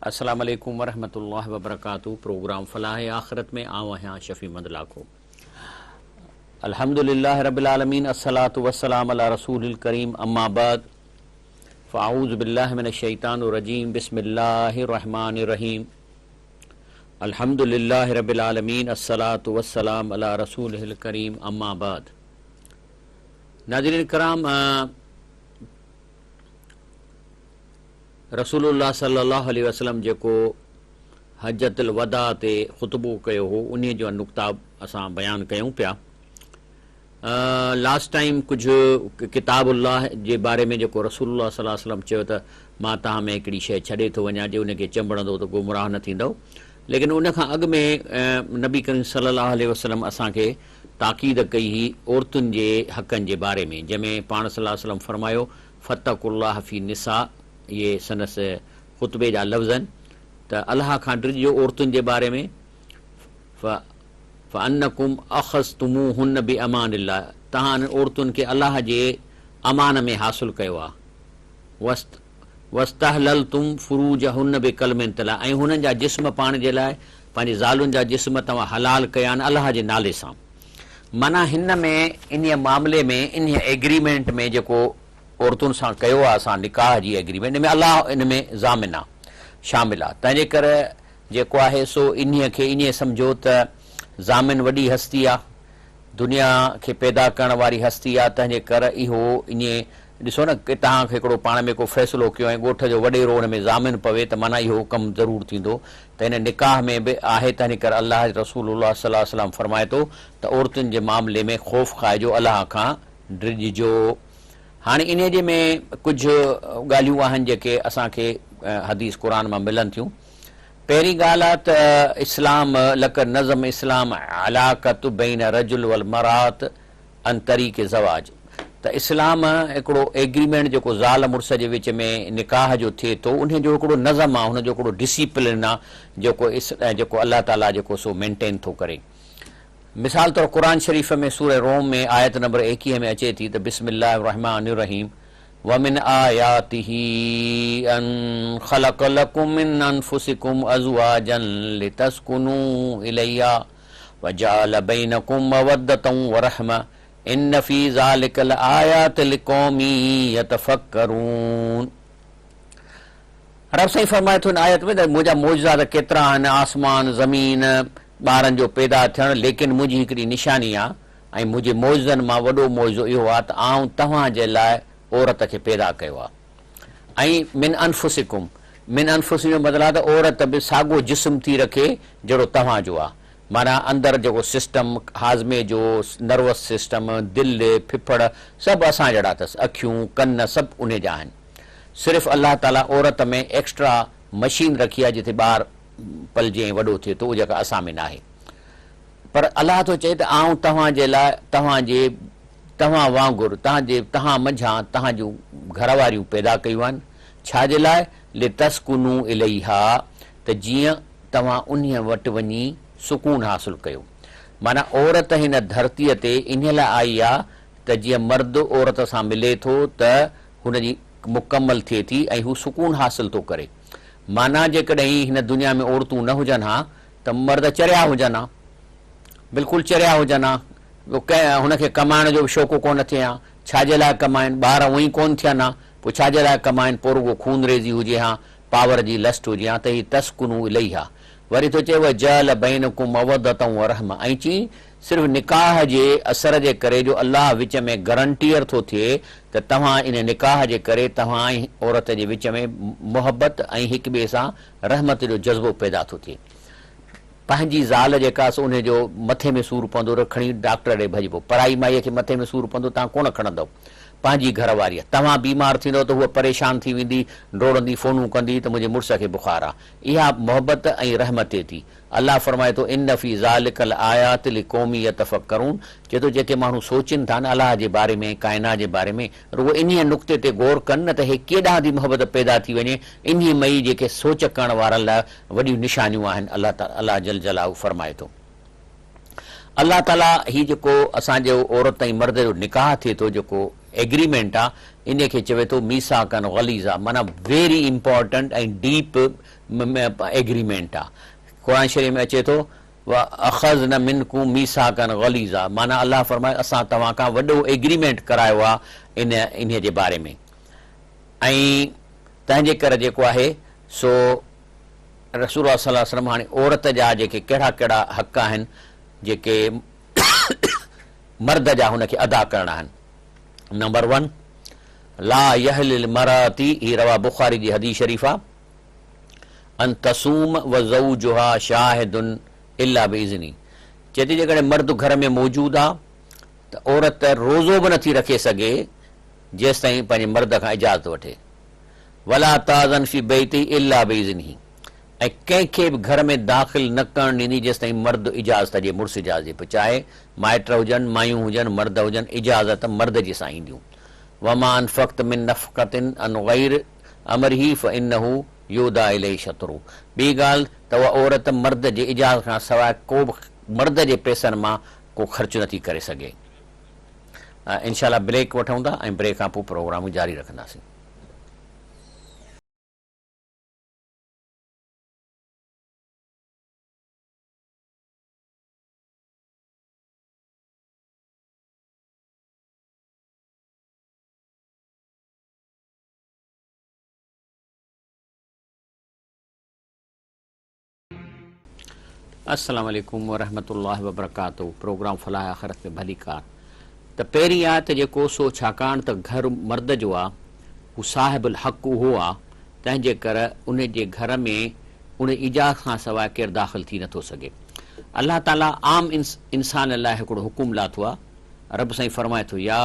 अस्सलाम वालेकुम वरहमतुल्लाहि वबरकातुहू। प्रोग्राम फलाह आखिरत में आऊँ हैं शफी मंद लाखो। अल्हम्दुलिल्लाह रब्बिल आलमीन अस्सलातु वस्सलाम अला रसूलिल करीम अम्मा बाद फ़अऊज़ु बिल्लाहि मिनश शैतानिर रजीम बिस्मिल्लाहिर रहमानिर रहीम। अल्हम्दुलिल्लाह रब्बिल आलमीन अस्सलातु वस्सलाम अला रसूलिल करीम अम्मा बाद। नाज़रीन कराम, रसूलुल्लाह सल्लल्लाहु अलैहि वसल्लम जेको हज्जतुल वदा ते ख़ुतबो कयो हो उन जो नुक़्ता असां बयानु कयूं पिया। लास्ट टाइम कुझु किताबुल्लाह जे बारे में जेको रसूलुल्लाह सल्लल्लाहु अलैहि वसल्लम चयो त मां तव्हां में हिकिड़ी शइ छॾे थो वञा, जे उनखे चंबड़ंदो त गुमराह न थींदव। लेकिन उन खां अॻु में नबी करीम सल्लल्लाहु अलैहि वसल्लम असांखे ताक़ीद कई हुई औरतुनि जे हक़नि जे बारे में, जंहिंमें पाण सल्लल्लाहु अलैहि वसल्लम फरमायो फ़त्तक़ुल्लाह फ़ी निसा। इहे संदसि ख़ुतबे जा लफ़्ज़ आहिनि त अलाह खां डिॼो औरतुनि जे बारे में। फ़अन्नकुम अख़ज़्तुमूहुन्न बिअमानिल्लाह, तव्हां औरतुनि खे अलाह जे अमान में हासिलु कयो आहे। वस्तहललतुम फ़ुरूजहुन्न बिकलमिन तला, ऐं हुननि जा जिस्म पाण जे लाइ पंहिंजी ज़ालुनि जा जिस्म तव्हां हलाल कया आहिनि अलाह जे नाले सां। माना हिन में इन मामले में इन एग्रीमेंट में जेको औरतुनि सां कयो आहे असां निकाह जी एग्रीमेंट, इन में अलाह इन में ज़ामिन आहे, शामिल आहे। तंहिंजे करे जेको आहे सो इन खे ईअं सम्झो त ज़ामिन वॾी हस्ती आहे, दुनिया खे पैदा करण वारी हस्ती आहे। तंहिंजे करे इहो ईअं ॾिसो न कि तव्हांखे हिकिड़ो पाण में को फ़ैसिलो कयो ऐं ॻोठ जो वॾेरो हुन में ज़ामिन पवे त माना इहो कमु ज़रूरु थींदो। त हिन निकाह में बि आहे। तंहिंजे करे अलाह रसूलुल्लाह सल्लल्लाहु अलैहि वसल्लम फरमाए थो त औरतुनि जे मामले में ख़ौफ़ खाइजो, अलाह खां डिॼिजो। हाणे इन जे में कुझु ॻाल्हियूं आहिनि जेके असांखे हदीस क़ुरान मां मिलनि थियूं। पहिरीं ॻाल्हि आहे त इस्लाम लक नज़म इस्लाम अलाक़त बैन रजुल वल मरात अन तरीक़े ज़वाज, त इस्लाम हिकिड़ो एग्रीमेंट जेको ज़ाल मुड़ुस जे विच में निकाह जो थिए थो उन जो हिकिड़ो नज़म आहे, हुनजो हिकिड़ो डिसिप्लिन आहे जेको अलाह ताला जेको सो मेंटेन थो करे। मिसाल तौर क़ुरान शरीफ़ में सूरह रोम में आयत नंबर 21 में अचे थी त बिस्मिल्लाहिर रहमानिर रहीम वमिन आयातिही अन ख़लक़ लकुम मिन अनफुसिकुम अज़वाजन लितस्कुनू इलैहा वजअल बैनकुम मवद्दतन वरहमा इन फी ज़ालिका लआयात लिक़ौमी यतफ़क्करून। रब साईं फरमाए थो इन आयत में त मुंहिंजा मौजज़ा त केतिरा आहिनि, आसमान ज़मीन ॿारनि जो पैदा थियणु, लेकिन मुंहिंजी हिकिड़ी निशानी आहे ऐं मुंहिंजे मौजज़नि मां वॾो मौजो इहो आहे त आउं तव्हां जे लाइ औरत खे पैदा कयो आहे। ऐं मिन अनफुसिकुम, मिन अनफुसिकुम जो मतिलबु आहे त औरत बि साॻियो जिस्म थी रखे जहिड़ो तव्हांजो आहे। माना अंदरि जेको सिस्टम हाज़मे जो, नर्वस सिस्टम, दिलि, फिफड़ सभु असां जहिड़ा अथसि, अखियूं कन सभु उन जा आहिनि। सिर्फ़ु अलाह ताला औरत में एक्स्ट्रा मशीन रखी आहे जिते ॿारु पलजे ऐं वॾो थिए थो, उहा जेका असां में न आहे। पर अलाह थो चए त आउं तव्हां जे लाइ तव्हां वांगुरु तव्हां मंझां तव्हां जूं घर वारियूं पैदा कयूं आहिनि। छा जे लाइ? लितस्कुनू इलैहा, त जीअं तव्हां उन वटि वञी सुकून हासिलु कयो। माना औरत हिन धरतीअ ते इन लाइ आई आहे त जीअं मर्द औरत सां मिले थो त हुनजी मुकमल थिए थी ऐं हू सुकून हासिलु थो करे। माना जेकॾहिं हिन दुनिया में औरतूं न हुजनि हा त मर्द चरिया हुजनि हा, बिल्कुलु चरिया हुजनि हा, हुनखे कमाइण जो बि शौक़ु कोन थिए हा। छा जे लाइ कमाइनि? ॿार उअं ई कोन थियनि हा, पोइ छा जे लाइ कमाइनि? पोइ रुॻो खून रेज़ी हुजे हा, पावर जी लस्ट हुजे हा, त ही तस्कुनू इलैहा। वरी थो चए वजअल बैनकुम मवद्दतन वरहमा, ऐं चई सिर्फ़ु निकाह जे असर जे करे जो अलाह विच में गारंटीअर थो थिए त तव्हां इन निकाह जे करे तव्हां ऐं औरत जे विच में मुहबत ऐं हिक ॿिए सां रहमत जो जज़्बो पैदा थो थिए। पंहिंजी ज़ाल जेका सो उन जो मथे में सूरु पवंदो खणी डॉक्टर ॾे भॼिबो, पराई माईअ खे मथे में सूरु पवंदो तव्हां कोन खणंदव। पंहिंजी घर वारी आहे, तव्हां बीमार थींदव त उहा परेशान थी वेंदी, डोड़ंदी, फ़ोनूं कंदी त मुंहिंजे मुड़ुस खे बुख़ार आहे। इहा मोहबत ऐं रहमत थी। अलाह फरमाए थो इन फी ज़ालिका लआयात लिक़ौमी यतफ़क्करून, चए थो जेके माण्हू सोचनि था न अलाह जे बारे में, काइनात जे बारे में, रुॻो इन नुक़्ते ते गौर कनि न त हे केॾां थी मोहबत पैदा थी वञे। इन मई जेके सोच करण वारनि लाइ वॾियूं निशानियूं आहिनि। अलाह जल जलालहू फरमाए थो। अलाह ताला ही जेको असांजो औरत ऐं मर्द जो निकाह थिए थो, जेको एग्रीमेंट आहे, इन खे चवे थो मीसाकन गलीज़ा, माना वेरी इम्पोर्टेंट ऐं डीप एग्रीमेंट आहे। क़ुर शरीफ़ में अचे थो अख़ज़न मिनकुम मीसाकन गलीज़ा, माना अलाह फरमाए असां तव्हां खां वॾो एग्रीमेंट करायो आहे इन जे बारे में। ऐं तंहिंजे करे जेको आहे सो रसूल सल्लल्लाहु अलैहि वसल्लम हाणे औरत जा जेके कहिड़ा कहिड़ा हक़ आहिनि जेके मर्द जा हुनखे अदा करणा आहिनि। नंबर 1, ला यहलिल मराती, ही रवा बुखारी जी हदीस शरीफ़ आहे, अन तसूम व ज़ौजुहा शाहिदुन इल्ला बिइज़्नी, चए थी जेकॾहिं मर्द घर में मौजूदु आहे त औरत रोज़ो बि नथी रखे सघे जेसि ताईं पंहिंजे मर्द खां इजाज़त वठे। वला ताज़न फी बैती इल्ला बिइज़्नी, ऐं कंहिंखे बि घर में दाख़िल न करणु ॾींदी जेसि ताईं मर्द इजाज़त ॾिए, मुड़ुस इजाज़त ॾिए, चाहे माइट हुजनि, मायूं हुजनि, मर्द हुजनि, इजाज़त मर्द जी सां ईंदियूं। वमा अनफ़क़्त मिन नफ़क़तिन अन ग़ैर अमरिही फ़इन्नहु युदा इलैहि शत्रू, ॿी ॻाल्हि त उहा औरत मर्द जे इजाज़त खां सवाइ को बि मर्द जे पैसनि मां को ख़र्च नथी करे सघे। इंशाअल्लाह ब्रेक वठूं था ऐं ब्रेक खां पोइ प्रोग्राम जारी रखंदासीं। अस्सलाम वालेकुम वरहमतुल्लाहि वबरकातुहू। प्रोग्राम फलाह आख़िरत में भली कार। त पहिरीं आहे त जेको सो छाकाणि त घर मर्द जो आहे हू साहिबुल हक़ उहो आहे, तंहिंजे करे उन जे घर में उन इजाज़त खां सवाइ केरु दाख़िल थी नथो सघे। अलाह ताला आम इंसान लाइ हिकिड़ो हुकुम लाथो आहे। रब साईं फरमाए थो या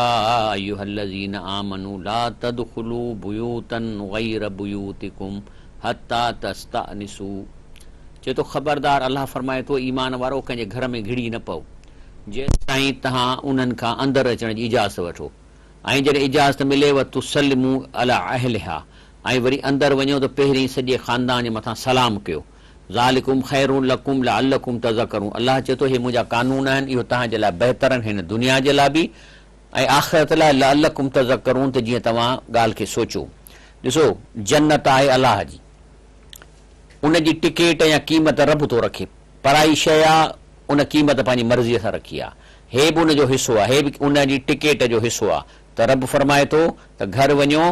अय्युहल्लज़ीना आमनू ला तदखुलू बुयूतन गैर बुयूतिकुम हत्ता तस्तअनिसू, चए थो ख़बरदार अलाह फरमाए थो ईमान वारो कंहिंजे घर में घिड़ी न पओ जेसि ताईं तव्हां उन्हनि खां अंदरि अचण जी इजाज़त वठो, ऐं जॾहिं इजाज़त मिलेव तुसल्लिमू अला अहलिहा, ऐं वरी अंदरि वञो त पहिरीं सॼे ख़ानदान जे मथां सलाम कयो। ज़ालिकुम खैरुन लकुम लअल्लकुम तज़क्करून, अलाह चए थो हे मुंहिंजा कानून आहिनि, इहो तव्हांजे लाइ बहितर आहिनि, हिन दुनिया जे लाइ बि ऐं आख़िरत लाइ, लअल्लकुम तज़क्करून, त जीअं तव्हां ॻाल्हि खे सोचो। ॾिसो जन्नत आहे अलाह जी, उन जी टिकेट या क़ीमत रब थो रखे, पराई शइ आहे उन क़ीमत पंहिंजी मर्ज़ीअ सां रखी आहे, हे बि उन जो हिसो आहे, हे बि उन जी टिकेट जो हिसो आहे। त रब फरमाए थो त घर वञो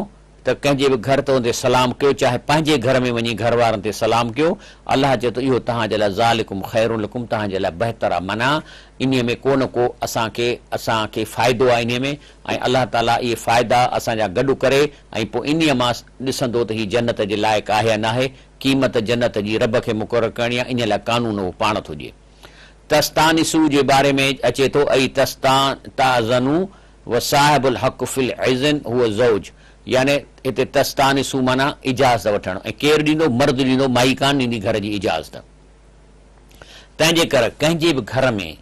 त कंहिंजे बि घर ते हुते सलाम कयो, चाहे पंहिंजे घर में वञी घर वारनि ते सलाम कयो। अलाह चए थो इहो तव्हांजे लाइ ज़ालिकुम खैरुन लकुम, तव्हांजे लाइ बहितर आहे, माना इन में को न को असांखे फ़ाइदो आहे इन में, ऐं अलाह ताला इहे फ़ाइदा असांजा गॾु करे ऐं पोइ इन मां ॾिसंदो त हीअ जन्नत जे लाइक़ु आहे या न आहे। क़ीमत जन्नत जी रब खे मुक़ररु करणी आहे, इन लाइ कानून उहो पाण थो ॾिए। तस्तानिसू जे बारे में अचे थो ऐं ताज़नू व साहिबुल हक़ फिल इज़्न हुव ज़ौज, यानी हिते तस्तानिसू माना इजाज़त वठणु, ऐं केरु ॾींदो? मर्द ॾींदो, माई कान ॾींदी घर जी इजाज़त। तंहिंजे करे कंहिंजे बि घर में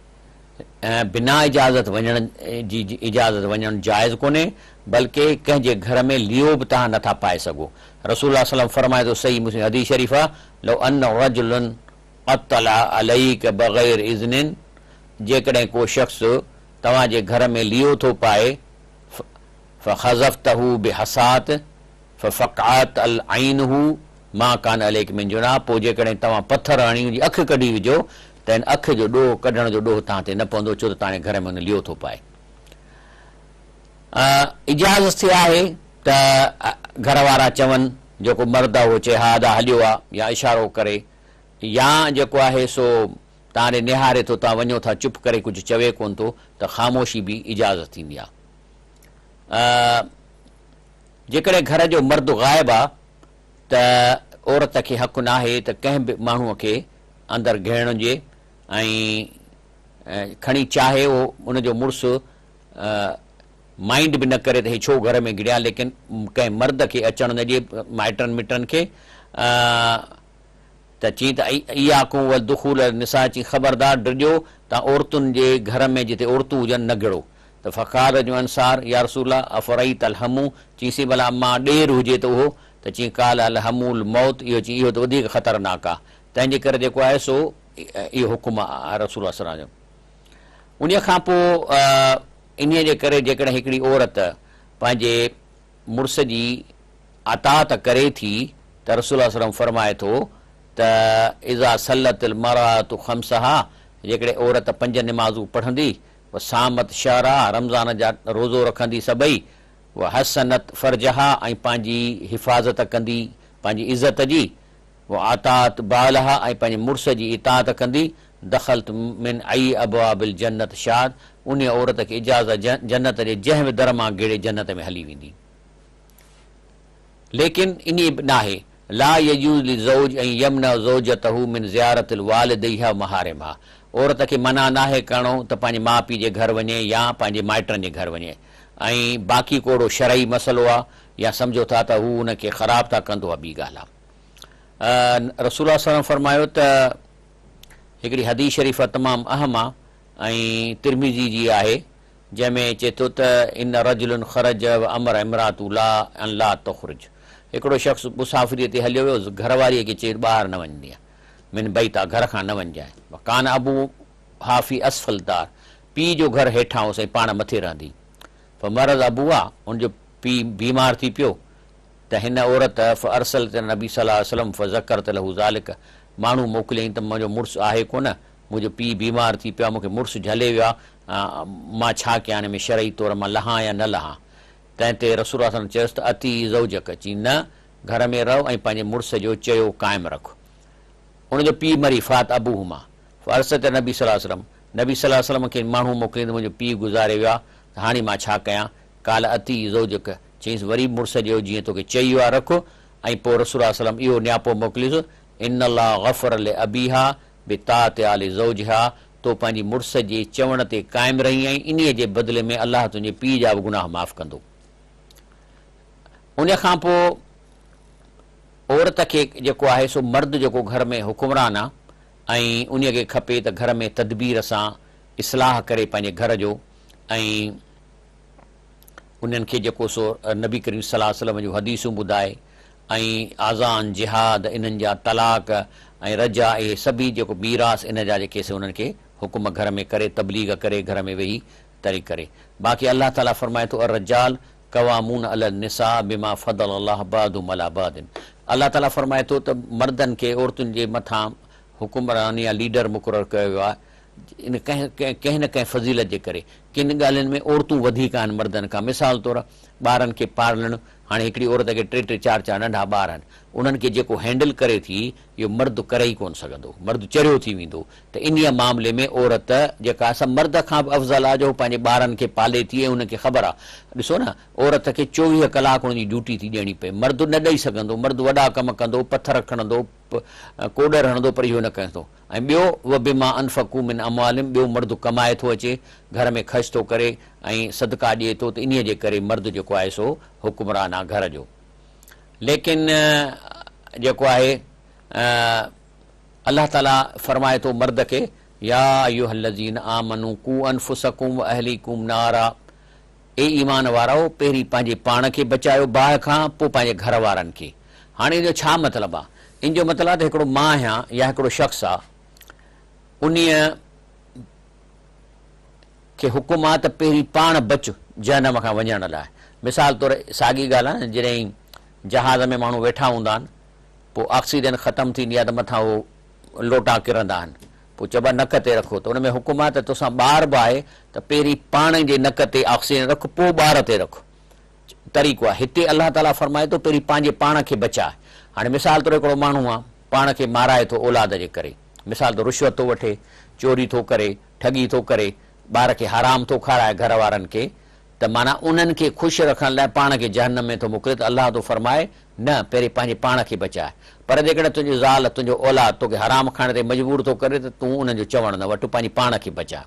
बिना इजाज़त वञण जी इजाज़त वञणु जाइज़ कोन्हे, बल्कि कंहिंजे घर में लियो बि तव्हां नथा पाए सघो। रसूल सल्लल्लाहु फरमाए थो, सही मुस्लिम हदीस शरीफ़ आहे, लौ अन रजुलन अतला अलैक बग़ैर इज़्निन, जेकॾहिं को शख़्स तव्हांजे घर में लियो थो पाए, फख़ज़फ़तहू बिहसात फफ़क़अत अल ऐनहू मा कान अलैक मिन जुनाह, पोइ जेकॾहिं तव्हां पथर हणी हुनजी अखि कढी विझो त हिन अख जो ॾोह कढण जो ॾोह तव्हां ते न पवंदो, छो त तव्हांजे घर में हुन लियो थो पाए। इजाज़त थी आहे त घर वारा चवनि, जेको मर्द आहे उहो चए हा दा हलियो आहे, या इशारो करे, या जेको आहे सो तव्हां ॾे निहारे थो, तव्हां वञो था चुप करे कुझु चवे कोन थो, त ख़ामोशी बि इजाज़त थींदी आहे। जेकॾहिं घर जो मर्द ग़ाइब आहे त औरत खे हक़ न आहे त कंहिं बि माण्हूअ खे अंदरि घेरण जे, ऐं खणी चाहे उहो उनजो मुड़ुसु माइंड बि न करे त हे छो घर में घिड़िया, लेकिन कंहिं मर्द खे अचणु न ॾिए, माइटनि मिटनि खे, त चई त इयाकुम वल दुख़ूल निसा, चई ख़बरदार डिॼो तव्हां औरतुनि जे घर में जिते औरतूं हुजनि न गिड़ो। त फ़क़ार जो अंसार या रसूल अफ़रईत अल हमू, चईंसीं भला मां ॾेर हुजे त उहो, त चई काल अल हमूल मौत, इहो चई इहो त वधीक ख़तरनाक आहे। तंहिंजे करे जेको आहे सो इहो हुकुम आहे रसूल सल्लल्लाहु अलैहि वसल्लम जो। उन खां पोइ इन जे करे जेकॾहिं हिकिड़ी औरत पंहिंजे मुड़ुस जी अतात करे थी त रसूल सल्लल्लाहु अलैहि वसल्लम फरमाए थो त इज़ा सल्लतिल मरातु खम्सहा, जेकॾहिं औरत 5 निमाज़ूं पढ़ंदी, व सामत शहरा, रमज़ान जा रोज़ो रखंदी सभई, व हसनत फर्जहा, ऐं पंहिंजी हिफ़ाज़त कंदी पंहिंजी इज़त जी, व आतात बालहा, ऐं पंहिंजे मुड़ुस जी इतात कंदी, दख़लत मिन आई अबवाबिल जन्नत शाद, उन औरत खे इजाज़त जन्नत जे जंहिं बि दर मां गेड़े जन्नत में हली वेंदी। लेकिन इन बि नाहे ला यजूज़ लिज़ौज ऐं यमना ज़ौजतहू मिन ज़ियारतिल वालिदैहा महारिमहा, औरत खे मना नाहे करणो त पंहिंजे माउ पीउ जे घर वञे या पंहिंजे माइटनि जे घर वञे, ऐं बाक़ी कोड़ो शरई मसइलो आहे या सम्झो था त हू उनखे ख़राबु था कंदो आहे, ॿी ॻाल्हि आहे। रसूल सल्लल्लाहु अलैहि वसल्लम फरमायो त हिकिड़ी हदीस शरीफ़ तमामु अहम आहे ऐं तिरमिज़ी जी आहे, जंहिंमें चए थो त इन रजुलन ख़रज व अमर इमरातु ला अन ला तख़रुज, हिकिड़ो शख़्स मुसाफ़िरीअ ते हलियो वियो, घरवारीअ खे चए ॿाहिरि न वञणी आहे, मिन बैता, घर खां न वञजांइ, कान अबू हाफ़ी असफलदार, पीउ जो घर हेठां हो, साईं पाण मथे रहंदी, पर मरज़ अबू आहे, हुनजो पीउ बीमार थी पियो, त हिन औरत अरसल त नबी सल्लल्लाहु अलैहि वसल्लम फ़ज़कर त लहू ज़ालिक, माण्हू मोकिलियईं त मुंहिंजो मुड़ुसु आहे कोन, मुंहिंजो पीउ बीमार थी पियो आहे, मूंखे मुड़ुसु झले वियो आहे, मां छा कयां, हिन में शरई तौरु मां लहां या न लहां। तंहिं ते रसूल सल्लल्लाहु अलैहि वसल्लम चयोसि त अती ज़ौजक, चई न घर में रहो ऐं पंहिंजे मुड़ुस जो चयो क़ाइमु रख। उनजो पीउ मरी फात अबू हुमा फ़रस त नबी सल्लल्लाहु अलैहि वसल्लम, नबी सल्लल्लाहु अलैहि वसल्लम खे माण्हू मोकिलियईं त मुंहिंजो पीउ गुज़ारे वियो आहे, त हाणे मां छा कयां, काल अती ज़ौजक, चईंसि वरी मुड़ुस जो जीअं तोखे चई आहे रखो, ऐं पोइ रसूल सल्लल्लाहु अलैहि वसल्लम इहो नियापो मोकिलियुसि, इन अल्लाह गफ़र ले अबीहा बितात आले ज़ौजहा, तो पंहिंजी मुड़ुस जे चवण ते क़ाइमु रही ऐं इन्हीअ जे बदिले में अलाह तुंहिंजे पीउ जा बि गुनाह माफ़ कंदो। उन खां पोइ औरत खे जेको आहे सो मर्द जेको घर में हुकुमरान आहे ऐं उन खे खपे त घर में तदबीर सां इस्लाह करे पंहिंजे घर जो, ऐं उन्हनि खे जेको सो नबी करीम सल्लल्लाहु अलैहि वसल्लम जूं हदीसूं ॿुधाए, ऐं आज़ान जिहाद इन्हनि जा तलाक ऐं रजा, इहे सभी जेको मीरास इन जा जेके से उन्हनि खे हुकुम घर में करे, तबलीग करे, घर में वेही तरी करे। बाक़ी अलाह ताला फरमाए थो अर्रजाल क़वामून अलल निसा बिमा फदल अल्लाह बादुम अला बादिन, अलाह ताला फरमाए थो त मर्दनि खे औरतुनि जे मथां हुकुमरान या लीडर मुक़ररु कयो वियो आहे, इन कंहिं न कंहिं फज़ीलत जे करे। किन ॻाल्हियुनि में औरतूं वधीक आहिनि मर्दनि खां, मिसाल तौरु ॿारनि खे पालणु, हाणे हिकिड़ी औरत खे 3-3 4-4 नंढा ॿार आहिनि, उन्हनि खे जेको हैंडल करे थी इहो मर्द करे ई कोन सघंदो, मर्द चरियो थी वेंदो, त इन मामले में औरत जेका असां मर्द खां बि अफ़ज़ल आहे जो पंहिंजे ॿारनि खे पाले थी, ऐं उनखे ख़बर आहे, ॾिसो न औरत खे 24 कलाक हुनजी ड्यूटी थी ॾियणी पए, मर्द न ॾेई सघंदो, मर्द वॾा कम कंदो, पथर खणंदो, कोडर हणंदो, पर इहो न कंदो। ऐं ॿियो व बिमा अनफ़क़ू मिन अमवालिहिम, ॿियो मर्द कमाए थो अचे, घर में ख़र्च थो करे ऐं सदका ॾिए थो, त इन्हीअ जे करे मर्द जेको आहे सो हुकुमरान आहे घर जो। लेकिन जेको आहे अलाह ताला फरमाए थो मर्द खे, या अय्युहल्लज़ीन आमनू कू अनफुसकुम व अहलीकुम नारा, ए ईमान वारो पहिरीं पंहिंजे पाण खे बचायो बाहि खां, पोइ पंहिंजे घर वारनि खे। हाणे इन जो छा मतिलबु आहे, इन जो मतिलबु आहे त हिकिड़ो मां आहियां या हिकिड़ो शख़्स आहे, उन खे हुकुम आहे त पहिरीं पाण बच जहनम खां वञण लाइ। मिसाल तौरु साॻी ॻाल्हि आहे न, जॾहिं जहाज़ में माण्हू वेठा हूंदा आहिनि, पोइ ऑक्सीजन ख़तमु थींदी आहे त मथां उहो लोटा किरंदा आहिनि, पोइ चइबो आहे नक ते रखो, त उन में हुकुम आहे त तोसां ॿार बि आहे त पहिरीं पाण जे नक ते ऑक्सीजन रख, पोइ ॿार ते रख, तरीक़ो आहे। हिते अलाह ताला फरमाए थो पहिरीं पंहिंजे पाण खे बचाए। हाणे मिसाल तौरु हिकिड़ो माण्हू आहे, पाण खे माराए थो औलाद जे करे, मिसाल तौरु रिश्वत थो वठे, चोरी थो करे, ठगी थो करे, ॿार खे हराम थो खाराए घर वारनि खे, त माना उन्हनि खे ख़ुशि रखण लाइ पाण खे जहन्नम में थो मोकिले, त अलाह थो फरमाए न पहिरीं पंहिंजे पाण खे बचाए। पर जेकॾहिं तुंहिंजो ज़ाल तुंहिंजो औलाद तोखे हराम खाइण ते मजबूर थो करे, त तूं उन्हनि जो चवणु न वठि, पंहिंजे पाण खे बचाए।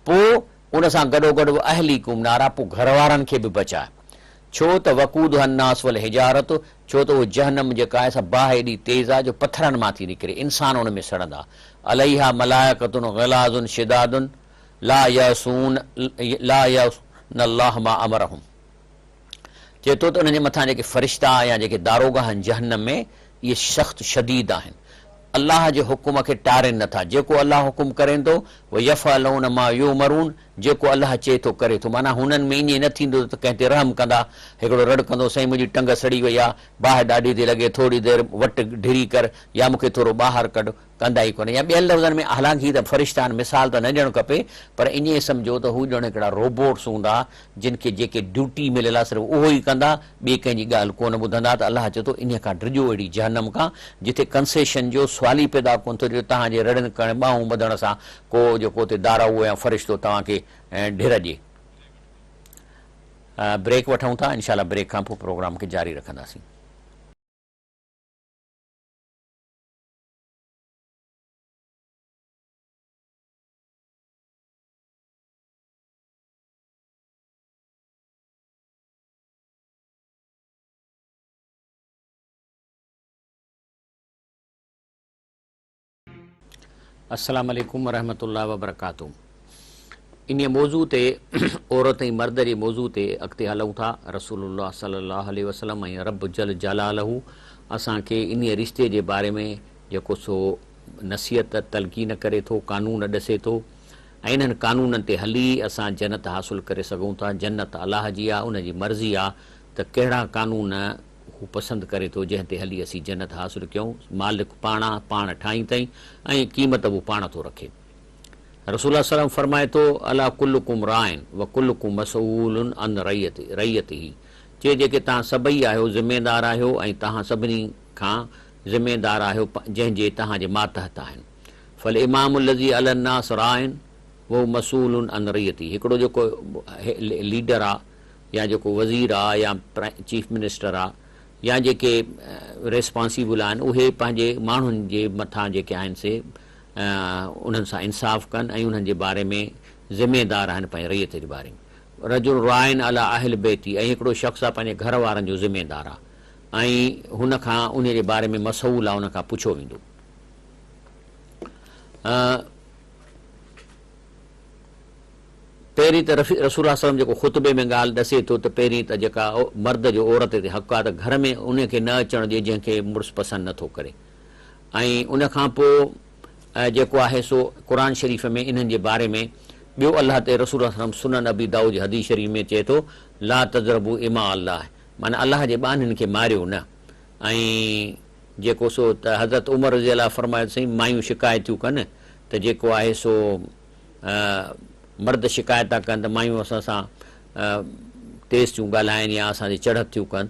पोइ उन सां गॾोगॾु अहलीकुम नारा, पोइ घर वारनि खे बि बचाए। छो त वक़ूद हन्नास वल हिजारत, छो त उहो जहन्नम जेका आहे सा बाहि एॾी तेज़ आहे जो पथरनि मां थी निकिरे, इंसान उन में सड़ंदा। अलैहा मलाइकतुन ग़िलाज़ुन शिदादुन ला यसून अल्लाह मा अमरहुम, चए थो त उन्हनि जे मथां जेके फ़रिश्ता या जेके दारोगा आहिनि जहन्नम में, इहे सख़्तु शदीद आहिनि, अलाह जे हुकुम खे टारनि नथा। जेको अलाह हुकुम करे थो उहो यफ़अलून मा युमरून, जेको अलाह चए थो करे थो। माना हुननि में ईअं न थींदो त कंहिं ते रहम कंदा, हिकिड़ो रड़ कंदो साईं मुंहिंजी टंग सड़ी वई आहे, बाहि ॾाढी थी लॻे, थोरी देरि वटि ढिरी कर या मूंखे थोरो ॿाहिरि कढ, कंदा ई कोन्हे। या ॿियनि लफ़्ज़नि में हालांकि त फ़रिश्ता आहिनि, मिसाल त न ॾियणु खपे, पर ईअं सम्झो त हू ॼण हिकिड़ा रोबोट्स हूंदा जिन खे जेके ड्यूटी मिलियल आहे सिर्फ़ु उहो ई कंदा, ॿिए कंहिंजी ॻाल्हि कोन ॿुधंदा। त अलाह चए थो इन खां डिॼो अहिड़ी जहन्नम खां जिथे कंसेशन जो सुवाल ई पैदा कोन थो थिए, तव्हांजे रड़नि करण ॿाहूं ॿधण सां को जेको उते दाराऊ या फ़रिश्तो तव्हांखे ढिर ॾिए। ब्रेक वठूं था, इनशाला ब्रेक खां पोइ प्रोग्राम खे जारी रखंदासीं। अस्सलाम वालेकुम वरहमतुल्लाह वबरकातुहू। इन मौज़ू ते औरत ऐं मर्द जे मौज़ू ते अॻिते हलूं था। रसूलुल्लाह सल्लल्लाहु अलैहि वसल्लम ऐं रब जल जलालहू असांखे इन रिश्ते जे बारे में जेको सो नसीहत तलक़ीन करे थो, कानून ॾसे थो, ऐं इन्हनि कानूननि ते हली असां जन्नत हासिलु करे सघूं था। जन्नत अलाह जी आहे, उनजी मर्ज़ी आहे त कहिड़ा कानून हू पसंदि करे थो जंहिं ते हली असीं जन्नत हासिलु कयूं। मालिक पाण ठाही अथई ऐं क़ीमत बि पाण थो रखे। रसूल सलम फरमाए थो अला कुल्लुकुम राइन व कुल्लुकुम मसऊलुन अन रैयत ही, चए जेके तव्हां सभई आहियो ज़िमेदार आहियो ऐं तव्हां सभिनी खां ज़िमेदार आहियो जंहिंजे तव्हांजे मातहत आहिनि। फल इमाम लज़ी अलन्नास राइन वो मसूलुन अन रैयती, हिकिड़ो जेको लीडर आहे या जेको वज़ीर आहे या चीफ मिनिस्टर आहे या जेके रिस्पॉन्सिबल आहिनि, उहे पंहिंजे माण्हुनि जे मथां जेके आहिनि से उन्हनि सां इंसाफ़ कनि ऐं उन्हनि जे बारे में ज़िमेदार आहिनि पंहिंजे रैयत जे बारे में। रजुल राइन अला अहल बैती, ऐं हिकिड़ो शख़्स आहे पंहिंजे घर वारनि जो ज़िमेदार आहे ऐं हुन खां उन जे बारे में मसऊल आहे, उन खां पुछो वेंदो। पहिरीं त रसूल सलम जेको ख़ुतबे में ॻाल्हि ॾसे थो त पहिरीं त जेका मर्द जो औरत ते हक़ आहे त घर में उनखे न अचणु ॾिए जंहिंखे मुड़ुसु पसंदि नथो करे। ऐं उन खां पोइ जेको आहे सो क़ुर शरीफ़ में इन्हनि जे बारे में ॿियो अलाह ते रसूल सलम सुनन अबी दाऊद जी हदीस शरीफ़ में चए थो ला तज़रबू इमा अलाह, माना अलाह जे ॿाननि खे मारियो न। ऐं जेको सो त हज़रत उमर रज़ी अलाह फरमायो साईं मायूं शिकायतियूं कनि त जेको आहे सो मर्द शिकायत था कनि त मायूं असां सां तेज़ थियूं ॻाल्हाइनि या असांजी चढ़त थियूं कनि,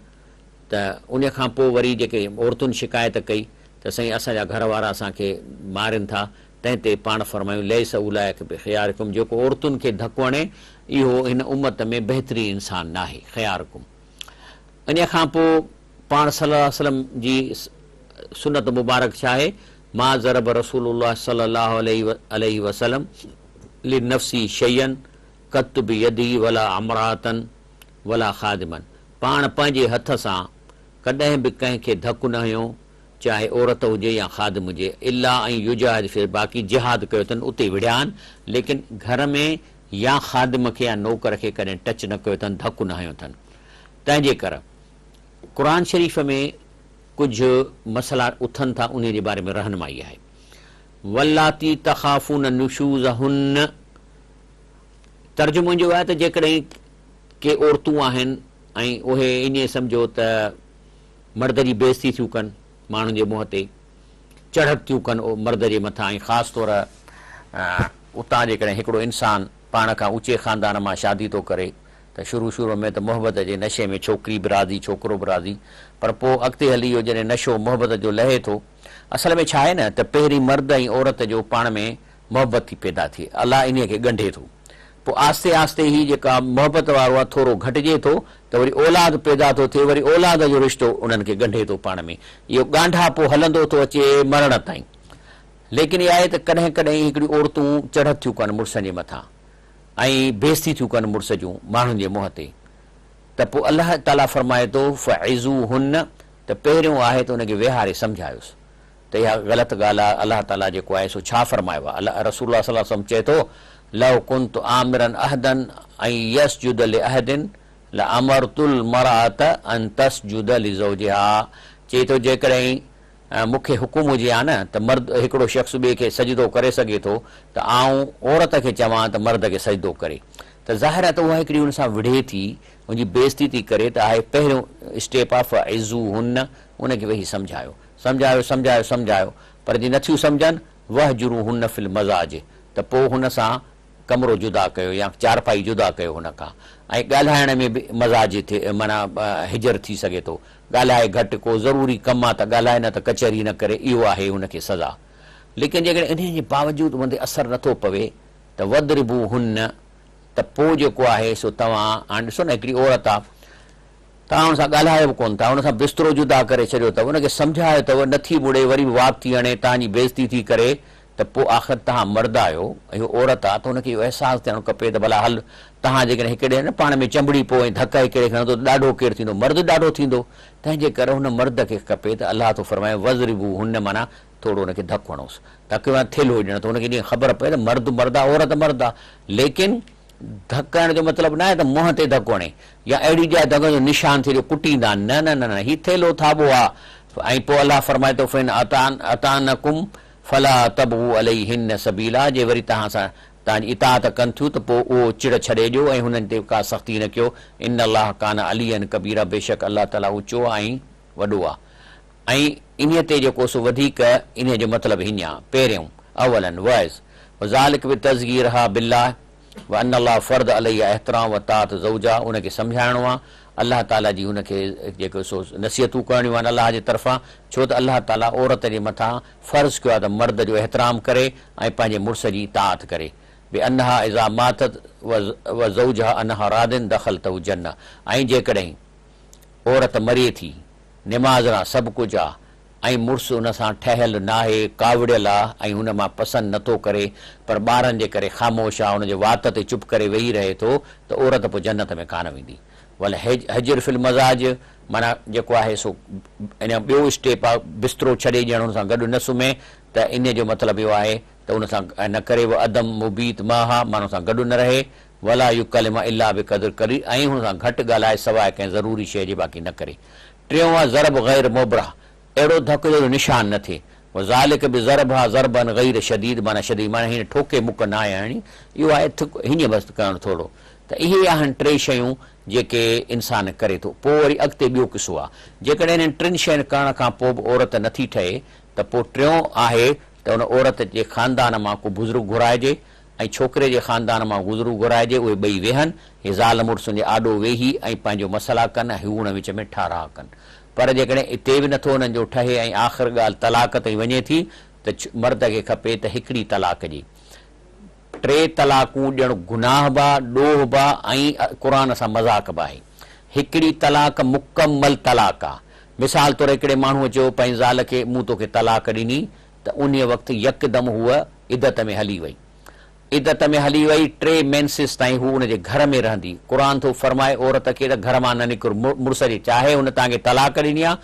त उन खां पोइ वरी जेके औरतुनि शिकायत कई त साईं असांजा घर वारा असांखे मारनि था, तंहिं ते पाण फरमायूं लैस उलाइक ख़यारकुम, जेको औरतुनि खे धकु हणे इहो हिन उम्मत में बहितरीन इंसान न आहे। ख़यारकुम इन खां पोइ पाण सल्लल्लाहु अलैहि वसल्लम जी सुनत मुबारक छा आहे, मा ज़रब रसूलुल्लाह सल्लल्लाहु अलैहि वसल्लम लि नफ़्सी शयन कत बि यदी वला अमरातन वला ख़ादिमन, पाण पंहिंजे हथ सां कॾहिं बि कंहिंखे धकु न हयो, चाहे औरत हुजे या ख़ादिम हुजे, इलाह ऐं युजाहिद फिर, बाक़ी जिहाद कयो अथनि उते विढ़िया आहिनि, लेकिन घर में या ख़ादिम खे या नौकर खे कॾहिं टच न कयो अथनि, धकु न हयो अथनि। तंहिंजे करे क़ुर शरीफ़ में कुझु मसइला उथनि था, उन जे बारे में रहनुमाई आहे। वल्लाती तख़ाफ़ून नुशूज़हुन्न, तर्जुमो जो आहे त जेकॾहिं के औरतूं आहिनि ऐं उहे ईअं सम्झो त मर्द जी बेइज़ती थियूं कनि, माण्हुनि जे मुंहं ते चढ़त थियूं कनि मर्द जे मथां, ऐं ख़ासि तौर उतां जेकॾहिं हिकिड़ो इंसानु पाण खां ऊचे ख़ानदान मां शादी थो करे त शुरू में त मोहबत जे नशे में छोकिरी बि राज़ी छोकिरो बि राज़ी, पर पोइ अॻिते हली इहो जॾहिं नशो मोहबत जो लहे थो, असल में छा आहे न त पहिरीं मर्द ऐं औरत जो पाण में मोहबत थी पैदा थिए, अलाह इन खे ॻंढे थो, पोइ आस्ते आस्ते ही जेका मोहबत वारो आहे थोरो घटिजे थो त वरी औलाद पैदा थो थिए, वरी औलाद जो रिश्तो उन्हनि खे ॻंढे थो पाण में, इहो ॻांढा पोइ हलंदो थो अचे मरण ताईं। लेकिन इहा आहे त कॾहिं कॾहिं हिकिड़ियूं औरतूं चढ़त थियूं कनि मुड़ुसनि जे मथां ऐं बेइज़ती थियूं कनि मुड़ुस जूं माण्हुनि जे मुंहं ते, त पोइ अलाह ताला फरमाए थो फ़इज़ू हुन, त पहिरियों आहे त उनखे विहारे सम्झायोसि त इहा ग़लति ॻाल्हि आहे। अलाह ताला जेको आहे सो छा फरमायो आहे, अलाह रसूल सल्लल्लाहु अलैहि वसल्लम चए थो लव कुंत आमिरन अहदन ऐं यसजुद लिअहदिन लअमरतुल मरअत अन तस्जुद लिज़ौजिहा, चए थो जेकॾहिं मूंखे हुकुम हुजे हा न त मर्द हिकिड़ो शख़्स ॿिए खे सजदो करे सघे थो त आउं औरत खे चवां त मर्द खे सजदो करे, त ज़ाहिर आहे त उहा हिकिड़ी हुन सां विढ़े थी, उनजी बेइज़ती थी करे, त आहे पहिरियों स्टेप ऑफ इज़ू हुन, उनखे वेही सम्झायो सम्झायो सम्झायो सम्झायो, पर जीअं नथियूं सम्झनि वह जुरू हुन फिल मज़ाज, त पोइ हुन सां कमिरो जुदा कयो या चारपाई जुदा कयो हुन खां, ऐं ॻाल्हाइण में बि मज़ाज थिए, माना हिजर थी सघे थो, ॻाल्हाए घटि, को ज़रूरी कमु आहे त ॻाल्हाए न त कचहरी न करे, इहो आहे हुनखे सज़ा। लेकिन जेकॾहिं इन जे बावजूदि उन ते असरु नथो पवे त वदरिबू हुन, त पोइ जेको आहे सो तव्हां हाणे ॾिसो न हिकिड़ी औरत आहे, तव्हां हुन सां ॻाल्हायो बि कोन था, हुन सां बिस्तरो जुदा करे छॾियो अथव, हुनखे सम्झायो अथव, नथी मुड़े, वरी बि वाप थी हणे, तव्हांजी बेइज़ती थी करे, त पोइ आख़िर तव्हां मर्द आहियो, इहो औरत आहे, त हुनखे इहो अहसासु थियणु खपे त भला हल तव्हां जेकॾहिं हिकिड़े न पाण में चंबड़ी पोइ धक हिकिड़े खणंदो त ॾाढो केरु थींदो, मर्द ॾाढो थींदो, तंहिंजे करे हुन मर्द खे खपे त अलाह थो फरमाए वज़रिबू हुन, माना थोरो हुनखे धकु हणोसि, धकु थेलो ॾियणु, त हुनखे जीअं ख़बर पए त मर्द मर्द आहे, औरत मर्द आहे, लेकिन धकु हणण जो मतिलबु न आहे त मुंहं ते धकु हणे या अहिड़ी जाइ धक जो निशान थी कुटींदा, न न न न, हीउ थेलो थाबो आहे। ऐं पोइ अलाह फरमाए थो फिन अतानकुम फला तबू अलैहिन सबीला, जे वरी तव्हां सां तव्हांजी इताअत कनि थियूं त पोइ उहो चिड़ छॾे ॾियो ऐं हुननि ते का सख़्ती न कयो, इन अलाह कान अलियन कबीरा, बेशक अलाह ताला ऊचो ऐं वॾो आहे। ऐं इन ते जेको सो वधीक इन जो मतिलबु हीअं आहे, पहिरियों अवलन वज़ ज़ालिक बि तज़गीर हा बिल्लाह व अन अलाह फ़र्द अलैहि एहतराम व तात ज़ौजा, उनखे सम्झाइणो आहे अलाह ताला जी हुनखे जेको सो नसीहतूं करणियूं आहिनि अलाह जे तरफ़ां, छो त अलाह ताला औरत जे मथां फ़र्ज़ु कयो आहे त मर्द जो एहतराम करे ऐं पंहिंजे मुड़ुस जी ताअत करे, बे अनहा इज़ा मातत व ज़ौजा अनहा रादिन दख़ल तहु जन्न, ऐं जेकॾहिं औरत मरे थी, निमाज़ सभु कुझु आहे, ऐं मुड़ुसु हुन सां ठहियलु नाहे, कावड़ियल आहे ऐं हुन मां पसंदि नथो करे, पर ॿारनि जे करे ख़ामोश आहे, हुनजे वात ते चुप करे वेही रहे थो, त औरत पोइ जन्नत में कान वेंदी। भले हजर फिल मज़ाज, माना जेको आहे सो इन ॿियो स्टेप आहे, बिस्तरो छॾे ॾियणु, हुन सां गॾु न सुम्हे, त इन जो मतिलबु इहो आहे त हुन सां न करे अदम मुबीत माहा, माना हुन सां गॾु न रहे, वला यू कलिमा इला बि क़दुरु करी, ऐं हुन सां घटि ॻाल्हाए सवाइ कंहिं ज़रूरी शइ जे बाक़ी न करे। टियों आहे ज़रब गैर मोबरा, अहिड़ो धक जो निशान न थिए, ज़ालिक बि ज़रब आहे ज़रबन गैर शदीद, माना शदीद माना हीअं ठोके मुक न आहे हणी, इहो आहे हीअं बसि करणु थोरो, त इहे आहिनि टे शयूं जेके इंसान करे थो। पोइ वरी अॻिते ॿियो किसो आहे, जेकॾहिं इन्हनि टिनि शयुनि करण खां पोइ बि औरत नथी ठहे, त पोइ टियों आहे त हुन औरत जे ख़ानदान मां को बुज़ुर्ग घुराइजे ऐं छोकिरे जे ख़ानदान मां बुज़ुर्ग घुराइजे, उहे ॿई वेहनि, हे ज़ाल मुड़ुस जे आॾो वेही ऐं पंहिंजो मसला कनि ऐं हुन विच में ठाराह कनि। पर जेकॾहिं हिते बि नथो हुननि जो ठहे ऐं आख़िर ॻाल्हि तलाक ताईं वञे थी, त मर्द खे खपे त हिकिड़ी तलाक जी, टे तलाकूं ॾियणु गुनाह बि आहे, ॾोह बि आहे ऐं क़ुर सां मज़ाक बि आहे। हिकिड़ी तलाक मुकमल तलाक आहे, मिसाल तौरु हिकिड़े माण्हूअ चयो पंहिंजी ज़ाल खे मूं तोखे तलाक ॾिनी, त उन वक़्तु यकदमि हूअ इदत में हली वई, इदत में हली वई, 3 मेंसिस ताईं हू हुनजे घर में रहंदी। क़ुर थो फरमाए औरत खे त घर मां न निकिर, मुड़ुस जे चाहे हुन तव्हांखे तलाक ॾिनी आहे,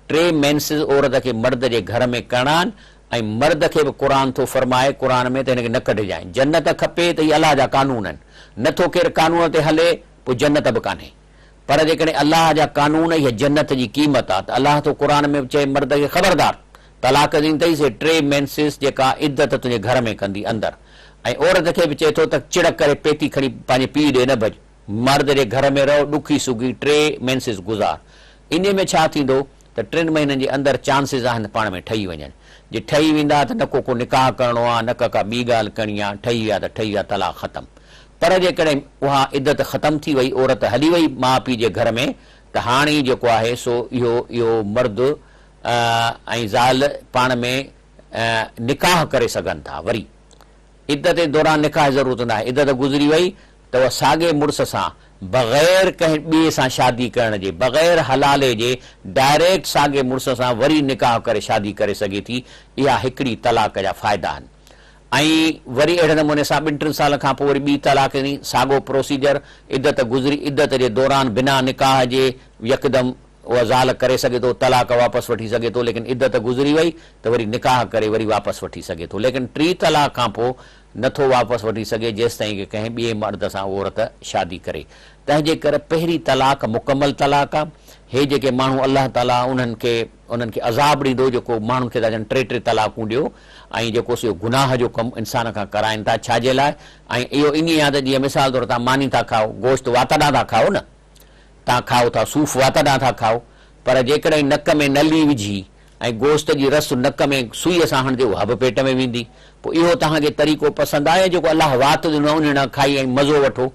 3 मेंसिस औरत खे मर्द जे घर में करणा आहिनि, ऐं मर्द खे बि क़ुर थो फरमाए क़ुर में त हिनखे न कढजांइ, जन्नत खपे त इहे अलाह जा कानून आहिनि, नथो केरु कानून ते हले पोइ जन्नत बि कान्हे। पर जेकॾहिं अलाह जा कानून इहा जन्नत जी क़ीमत आहे, त अलाह तो क़ुर में चए मर्द खे ख़बरदार तलाक ॾिनी अथई, से 3 मेंसिस जेका इद्दत तुंहिंजे घर में कंदी अंदरि, ऐं औरत खे बि चए थो त चिड़ करे पेती खणी पंहिंजे पीउ ॾे न भॼ, मर्द जे घर में रहो, ॾुखी सुखी 3 मेंसिस गुज़ार। इन में छा थींदो त 3 महीननि जे अंदरि चांसिस आहिनि पाण में ठही वञनि, जे ठही वेंदा त न को निकाह करिणो आहे, न का ॿी ॻाल्हि करणी आहे, ठही विया त ठही विया, तलाक ख़तमु। पर जेकॾहिं उहा इद्दत ख़तमु थी वई, औरत हली वई माउ पीउ जे घर में, त हाणे जेको आहे सो इहो मर्द ऐं ज़ाल पाण में निकाह करे सघनि था। वरी इद्दत जे दौरान निकाह जी ज़रूरत न आहे, इद्दत गुज़री वई त उहा साॻे मुड़ुस सां बग़ैर कंहिं ॿिए सां शादी करण जे, बग़ैर हलाले जे डायरेक्ट साॻे मुड़ुस सां वरी निकाह करे शादी करे सघे थी। इहा हिकिड़ी तलाक जा फ़ाइदा आहिनि। ऐं वरी अहिड़े नमूने सां 2-3 साल खां पोइ वरी ॿी तलाक ॾिनी, साॻियो प्रोसीजर, इद्दत गुज़री, इद्दत जे दौरान बिना निकाह जे यकदमि उहा ज़ाल करे सघे थो, तलाक वापसि वठी सघे थो, लेकिन इद्दत गुज़री वई त वरी निकाह करे वरी वापसि वठी सघे थो। लेकिन 3 तलाक खां पोइ नथो वापसि वठी सघे जेसि ताईं की कंहिं ॿिए मर्द सां औरत शादी करे। तंहिंजे करे पहिरीं तलाक मुकमल तलाक आहे। हे जेके माण्हू अलाह ताला उन्हनि खे अज़ाब ॾींदो, जेको माण्हुनि खे था चवनि टे तलाकूं ॾियो ऐं जेको सो गुनाह जो कमु इंसान खां कराइनि था, छाजे लाइ? ऐं इहो इन आहे त जीअं मिसाल तौरु तव्हां मानी था खाओ, गोश्त वातॾां था खाओ न, तव्हां खाओ था सूफ़ वातॾां था खाओ, पर जेकॾहिं नक में नली विझी ऐं गोश्त जी रस नक में सुईअ सां हणिजे उहा बि पेट में वेंदी। पोइ इहो तव्हांखे तरीक़ो पसंदि आहे जेको अलाह वात ॾिनो उन न खाई ऐं मज़ो वठो,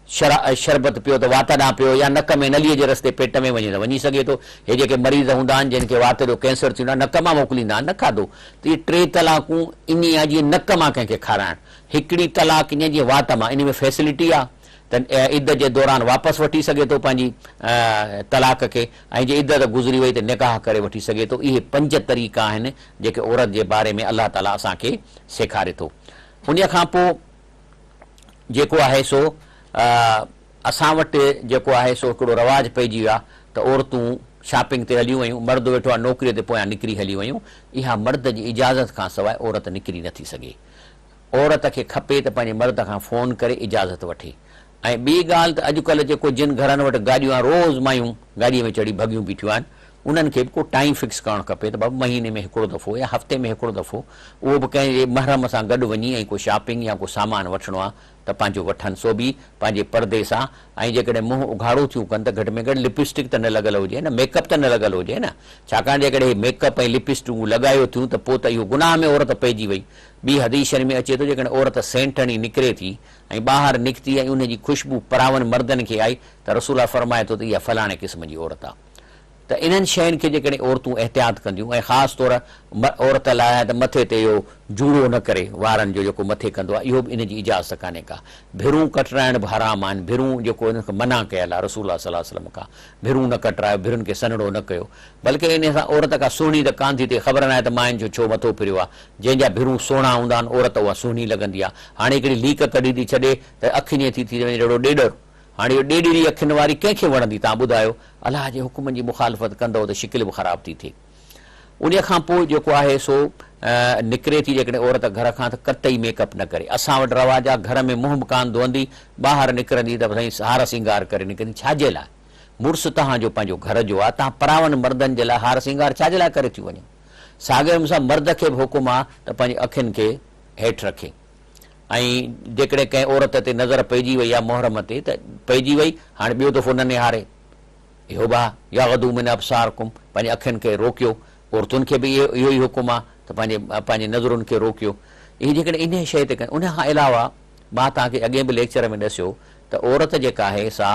शरबत पियो त वातॾां पियो, या नक में नलीअ जे रस्ते पेट में वञे त वञी सघे थो। हे जेके मरीज़ हूंदा आहिनि जिन खे वात जो कैंसर थींदो आहे, नक मां मोकिलींदा आहिनि, न खाधो। त इहे टे तलाकूं इन आहे जीअं नक मां कंहिंखे खाराइणु। हिकिड़ी तलाक ईअं जीअं वात मां, इन में फैसिलिटी आहे त इद्दत जे दौरान वापसि वठी सघे थो पंहिंजी तलाक खे, ऐं जे इद्दत गुज़री वई त निकाह करे वठी सघे थो। इहे 5 तरीक़ा आहिनि जेके औरत जे बारे में अलाह ताला असांखे सेखारे थो। उन खां पोइ जेको आहे सो असां वटि जेको आहे सो हिकिड़ो रवाजु पइजी वियो आहे त औरतूं शॉपिंग ते हलियूं वयूं, मर्द वेठो आहे नौकिरीअ ते पोयां निकिरी हली वयूं। इहा मर्द जी इजाज़त खां सवाइ औरत निकिरी नथी सघे। औरत खे खपे त पंहिंजे मर्द खां फ़ोन करे इजाज़त वठे। ऐं ॿी ॻाल्हि त अॼुकल्ह जेको जिन घरनि वटि गाॾियूं आहे, रोज़ मायूं गाॾीअ में चढ़ी भॻियूं बीठियूं आहिनि, उन्हनि खे बि को टाइम फिक्स करणु खपे त 2 महीने में हिकिड़ो दफ़ो या हफ़्ते में हिकिड़ो दफ़ो उहो बि कंहिं महरम सां गॾु वञी ऐं को शॉपिंग या को सामान वठिणो आहे त पंहिंजो वठनि, सो बि पंहिंजे पर्दे सां। ऐं जेकॾहिं मुंहुं उघाड़ो थियूं कनि त घटि में घटि लिपस्टिक त न लॻल हुजे न, मेकअप त न लॻल हुजे न, छाकाणि जेकॾहिं मेकअप ऐं लिपस्टिकूं लॻायो थियूं त पोइ त इहो गुनाह में औरत पइजी वई। ॿी हदीस में अचे थो जेकॾहिं औरत सेंट हणी निकिरे थी ऐं ॿाहिरि निकिती ऐं उनजी ख़ुशबू परावनि मर्दनि खे आई त रसूल फरमाए थो त इहा फलाणे क़िस्म जी औरत आहे। त इन्हनि शयुनि खे जेकॾहिं औरतूं एहतियात कंदियूं, ऐं ख़ासि तौरु औरत लाइ त मथे ते इहो जूड़ो न करे, वारनि जो जेको मथे कंदो आहे, इहो बि इन जी इजाज़त कान्हे का। भिरूं कटराइण बि हराम आहिनि, भिरूं जेको इनखे मना कयल आहे रसूल सल्लल्लाहु अलैहि वसल्लम खां, भिरूं न कटरायो, भिरुनि खे सनड़ो न कयो। बल्कि इन सां औरत खां सुहिणी त कान थी थिए, ख़बर न आहे त मायुनि जो छो मथो फिरियो आहे। जंहिंजा भिरूं सुहिणा हूंदा आहिनि औरत उहा सुहिणी लॻंदी आहे। हाणे हिकिड़ी लीक कढी थी छॾे त अखि ईअं थी वञे जहिड़ो ॾेॾर। हाणे इहो ॾेॾिरी अखियुनि वारी कंहिंखे वणंदी? तव्हां ॿुधायो। अलाह जे हुकुम जी मुखालफ़त कंदव त शिकिल बि ख़राब थी थिए। उन खां पोइ जेको आहे सो निकिरे थी जेकॾहिं औरत घर खां त कतई मेकअप न करे। असां वटि रवाजु आहे, घर में मुंहुं बि कान धोअंदी, ॿाहिरि निकिरंदी त साईं हार सिंगार करे निकिरंदी। छाजे लाइ? मुड़ुसु तव्हांजो पंहिंजो घर जो आहे, तव्हां परावनि मर्दनि जे लाइ हार सिंगार छाजे लाइ करे थियूं वञो? साॻिए मूंसां मर्द खे बि हुकुम आहे त पंहिंजी अखियुनि खे हेठि रखे। ऐं जेकॾहिं कंहिं औरत ते नज़र पइजी वई आहे मुहरम ते त पइजी वई, हाणे ॿियो दफ़ो न निहारे। इहो बि आहे या गदू मिन अब्सारकुम, पंहिंजे अखियुनि खे रोकियो। औरतुनि खे बि इहो ई हुकुम आहे त पंहिंजे नज़रुनि खे रोकियो। इहे जेकॾहिं इन शइ ते कनि। उन खां अलावा मां तव्हांखे अॻे बि लेक्चर में ॾसियो त औरत जेका आहे सा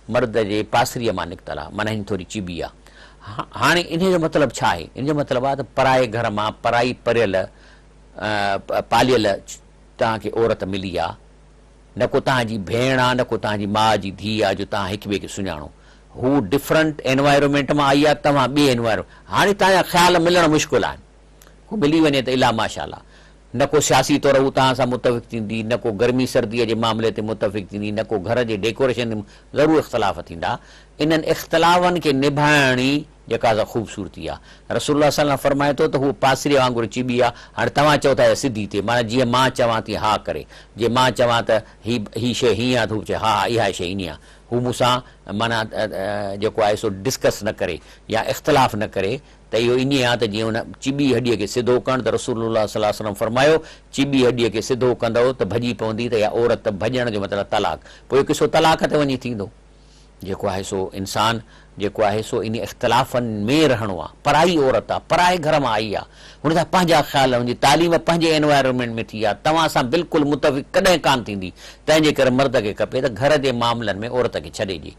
मर्द जे पासरीअ मां निकितल आहे, माना हिन थोरी चिबी आहे। हाणे इन जो मतिलबु छा आहे? इन जो मतिलबु आहे त पराए घर मां पराई पढ़ियल पालियल तव्हांखे औरत मिली आहे, न को तव्हांजी भेण आहे, न को तव्हांजी माउ जी धीउ आहे जो तव्हां हिक ॿिए खे सुञाणो। हू डिफरेंट एनवायरमेंट मां आई आहे, तव्हां ॿिए एनवायरमेंट। हाणे तव्हांजा ख़्याल मिलणु मुश्किल आहिनि। को मिली वञे त इला माशाला, न को सियासी तौरु हू तव्हां सां मुतफ़िक़ थींदी, न को गर्मी सर्दीअ जे मामले ते मुतफ़िक़ थींदी, न को घर जे डेकोरेशन ज़रूरु इख़्तिलाफ़ थींदा। इन्हनि इख़्तिलाफ़नि खे निभाइण ई जेका सा ख़ूबसूरती आहे। रसूलुल्लाह सल्लल्लाहु अलैहि वसल्लम फरमाए थो त हू पासरीअ वांगुरु चिबी आहे। हाणे तव्हां चओ था सिधी थिए, माना जीअं मां चवां थी हा करे, जीअं मां चवां त ही शइ हीअं आहे त हू चए हा इहा शइ ईअं आहे। हू मूंसां माना जेको आहे सो डिस्कस न करे या इख़्तिलाफ़ न करे, त इहो इन आहे त जीअं हुन चिॿी हॾीअ खे सिधो करणु। त रसूलुल्लाह सल्लल्लाहु अलैहि वसल्लम फरमायो चिॿी हॾीअ खे सिधो कंदव त भॼी पवंदी, त इहा औरत भॼण जो मतिलबु तलाक। पोइ इहो किसो तलाक ते वञी थींदो। जेको आहे सो इंसानु जेको आहे सो इन इख़्तिलाफ़नि में रहणो आहे। पराई औरत आहे, पराए घर मां आई आहे, हुन सां पंहिंजा ख़्याल, हुनजी तालीम पंहिंजे एनवायरमेंट में थी आहे, तव्हां सां बिल्कुलु मुतफ़िक़ कॾहिं कान थींदी। तंहिंजे करे मर्द खे खपे त घर जे मामलनि में औरत खे छॾे ॾिए।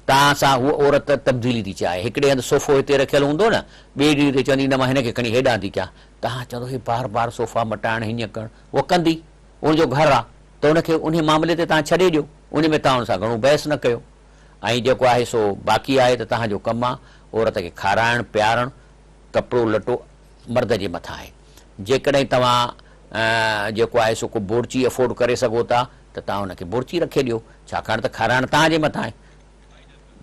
तव्हां सां उहा औरत तब्दीली थी चाहे। हिकिड़े हंधि सोफ़ो हिते रखियलु हूंदो न, ॿिए ॾींहं ते चवंदी न मां हिनखे खणी हेॾां थी कयां। तव्हां चवंदो हे बार बार सोफ़ा मटाइण हीअं करणु, उहा कंदी, उनजो घरु आहे त उनखे उन मामले ते तव्हां छॾे ॾियो, उन में तव्हां हुन सां घणो बहस न कयो। ऐं जेको आहे सो बाक़ी आहे त तव्हांजो कमु आहे औरत खे खाराइणु पीआरणु, कपिड़ो लटो मर्द जे मथां आहे। जेकॾहिं तव्हां जेको आहे सो को बोरची अफोर्ड करे सघो था त तव्हां हुनखे बोरची रखे ॾियो, छाकाणि त खाराइणु तव्हांजे मथां आहे।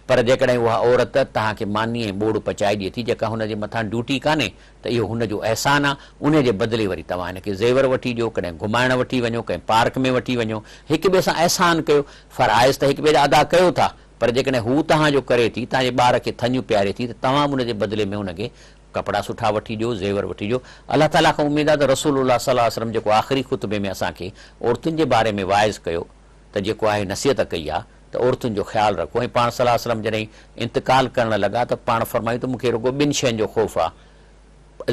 पर जेकॾहिं उहा औरत तव्हांखे मानी ऐं ॿोड़ पचाए ॾिए थी जेका हुनजे मथां ड्यूटी कान्हे त इहो हुनजो अहसान आहे। उन जे बदिले वरी तव्हां हिनखे ज़ेवर वठी ॾियो, कॾहिं घुमाइण वठी वञो, कंहिं पार्क में वठी वञो, हिक ॿिए सां अहसान कयो। फ़राइज़ त हिक ॿिए जा अदा कयो था, पर जेकॾहिं हू तव्हांजो करे थी, तव्हांजे ॿार खे थञ प्यारे थी, त तव्हां बि उनजे बदिले में हुनखे कपिड़ा सुठा वठी ॾियो, ज़ेवर वठी ॾियो। अलाह ताला खां उमेद आहे त रसूलुल्लाह सल्लल्लाहु अलैहि वसल्लम जेको आख़िरी ख़ुतबे में असांखे औरतुनि जे बारे में वाइज़ कयो, त जेको आहे नसीहत कई आहे त औरतुनि जो ख़्यालु रखो। ऐं पाण सल्लल्लाहु अलैहि वसल्लम जॾहिं इंतकाल करण लॻा त पाण फरमायूं त मूंखे रुॻो ॿिनि शयुनि जो ख़ौफ़ आहे,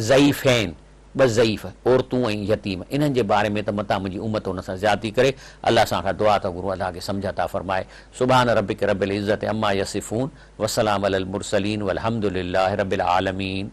ज़ईफ़ैन, ॿ ज़ईफ़ औरतूं ऐं यतीम, इन्हनि जे बारे में त मतां मुंहिंजी उमत हुन सां ज़्यादती करे। अलाह सां खां दुआ त गुरू अलाह खे सम्झ था फ़रमाए। सुभान रब्बिक रब्बिल इज़्ज़ति अम्मा यसिफ़ून वसलाम अलल मुरसलीन वल्हम्दुलिल्लाहि रब्बिल आलमीन।